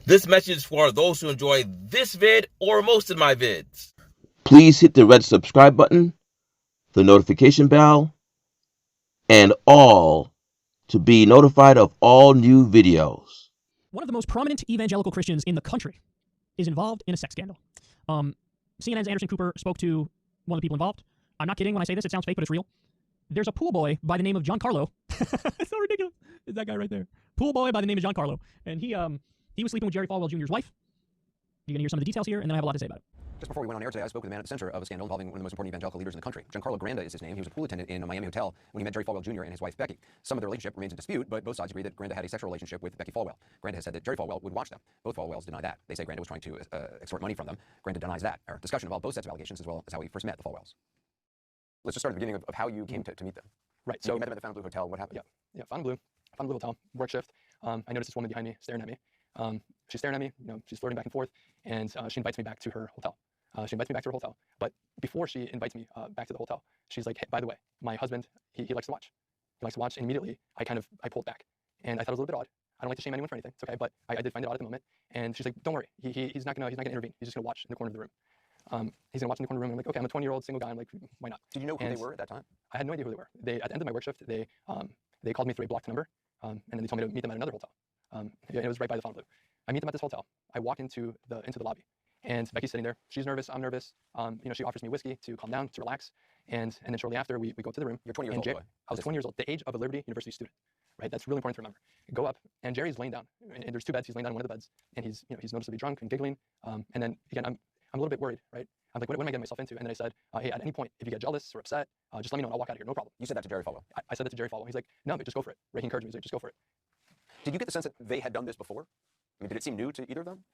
This message is for those who enjoy this vid or most of my vids. Please hit the red subscribe button, the notification bell, and all to be notified of all new videos. One of the most prominent evangelical Christians in the country is involved in a sex scandal. CNN's Anderson Cooper spoke to one of the people involved. I'm not kidding when I say this. It sounds fake, but it's real. There's a pool boy by the name of Giancarlo. It's so ridiculous. It's that guy right there. Pool boy by the name of Giancarlo. And he was sleeping with Jerry Falwell Jr.'s wife. You're going to hear some of the details here, and then I have a lot to say about it. Just before we went on air today, I spoke with the man at the center of a scandal involving one of the most important evangelical leaders in the country. Giancarlo Granda is his name. He was a pool attendant in a Miami hotel when he met Jerry Falwell Jr. and his wife Becky. Some of their relationship remains in dispute, but both sides agree that Granda had a sexual relationship with Becky Falwell. Granda has said that Jerry Falwell would watch them. Both Falwells deny that. They say Granda was trying to extort money from them. Granda denies that. Our discussion involved both sets of allegations as well as how he first met the Falwells. Let's just start at the beginning of how you came to meet them. Right. So you met them at the Fontainebleau Hotel. What happened? Yeah. Fontainebleau Hotel. Work shift. I noticed this woman behind me staring at me. She's staring at me. She's flirting back and forth, and she invites me back to her hotel. But before she invites me back to the hotel, she's like, hey, by the way, my husband, he likes to watch. He likes to watch, and immediately I pulled back, and I thought it was a little bit odd. I don't like to shame anyone for anything. It's okay, but I did find it odd at the moment. And she's like, don't worry, he's not gonna intervene. He's just gonna watch in the corner of the room. He's gonna watch in the corner of the room. And I'm like, okay, I'm a 20-year-old single guy. I'm like, why not? Did you know who they were at that time? I had no idea who they were. At the end of my work shift, they called me through a blocked number, and then they told me to meet them at another hotel. It was right by the Fontainebleau. I meet them at this hotel. I walk into the lobby, and Becky's sitting there. She's nervous. I'm nervous. She offers me whiskey to calm down, to relax, and then shortly after we go to the room. You're 20 years old. I was 20 years old, the age of a Liberty University student. Right, that's really important to remember. Go up, and Jerry's laying down, and there's two beds. He's laying down on one of the beds, and he's noticeably drunk and giggling. And then again, I'm a little bit worried, right? I'm like, what am I getting myself into? And then I said, hey, at any point, if you get jealous or upset, just let me know and I'll walk out of here, no problem. You said that to Jerry Falwell? I said that to Jerry Falwell. He's like, no, but just go for it. Right? He encouraged me. He's like, just go for it. Did you get the sense that they had done this before? I mean, did it seem new to either of them?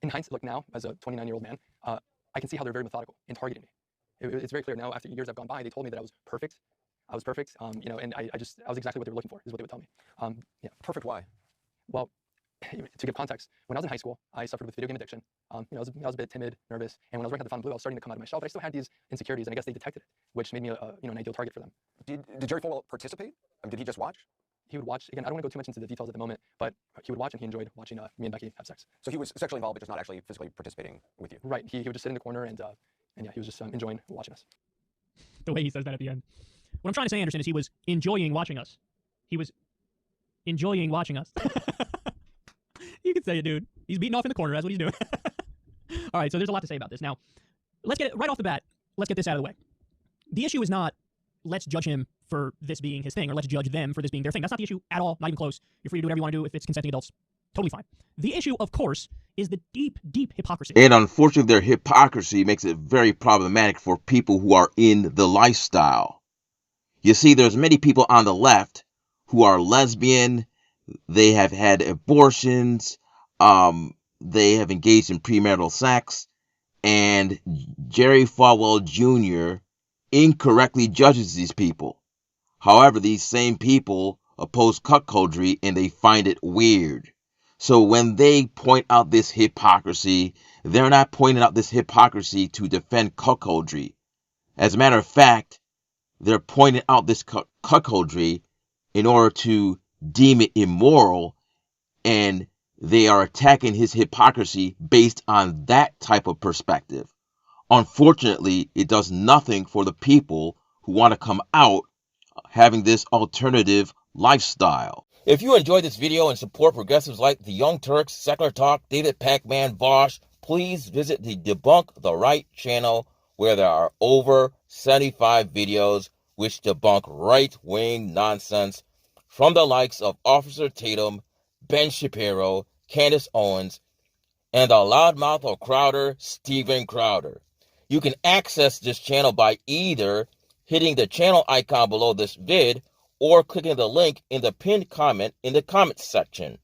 In hindsight, look now, as a 29-year-old man, I can see how they're very methodical in targeting me. It's very clear now, after years have gone by, they told me that I was perfect. And I was exactly what they were looking for, is what they would tell me. Perfect, why? Well, to give context, when I was in high school, I suffered with video game addiction. I was a bit timid, nervous, and when I was working at the Fontainebleau, I was starting to come out of my shell, but I still had these insecurities, and I guess they detected it, which made me an ideal target for them. Did Jerry Falwell participate? I mean, did he just watch? He would watch. Again, I don't want to go too much into the details at the moment, but he would watch, and he enjoyed watching me and Becky have sex. So he was sexually involved, but just not actually physically participating with you? Right. He would just sit in the corner, and yeah, he was just enjoying watching us. The way he says that at the end. What I'm trying to say, Anderson, is he was enjoying watching us. He was enjoying watching us. You can say it, dude. He's beating off in the corner. That's what he's doing. All right, so there's a lot to say about this. Now, let's get it right off the bat. Let's get this out of the way. The issue is not let's judge him for this being his thing, or let's judge them for this being their thing. That's not the issue at all. Not even close. You're free to do whatever you want to do if it's consenting adults. Totally fine. The issue, of course, is the deep, deep hypocrisy. And unfortunately, their hypocrisy makes it very problematic for people who are in the lifestyle. You see, there's many people on the left who are lesbian. They have had abortions. They have engaged in premarital sex. And Jerry Falwell Jr. incorrectly judges these people. However, these same people oppose cuckoldry and they find it weird. So when they point out this hypocrisy, they're not pointing out this hypocrisy to defend cuckoldry. As a matter of fact, they're pointing out this cuckoldry in order to deem it immoral, and they are attacking his hypocrisy based on that type of perspective. Unfortunately, it does nothing for the people who want to come out having this alternative lifestyle. If you enjoyed this video and support progressives like the Young Turks, Secular Talk, David Pac-Man, Vosh, please visit the Debunk the Right channel, where there are over 75 videos which debunk right-wing nonsense from the likes of Officer Tatum, Ben Shapiro, Candace Owens, and the loudmouth of Crowder, Steven Crowder. You can access this channel by either hitting the channel icon below this vid or clicking the link in the pinned comment in the comments section.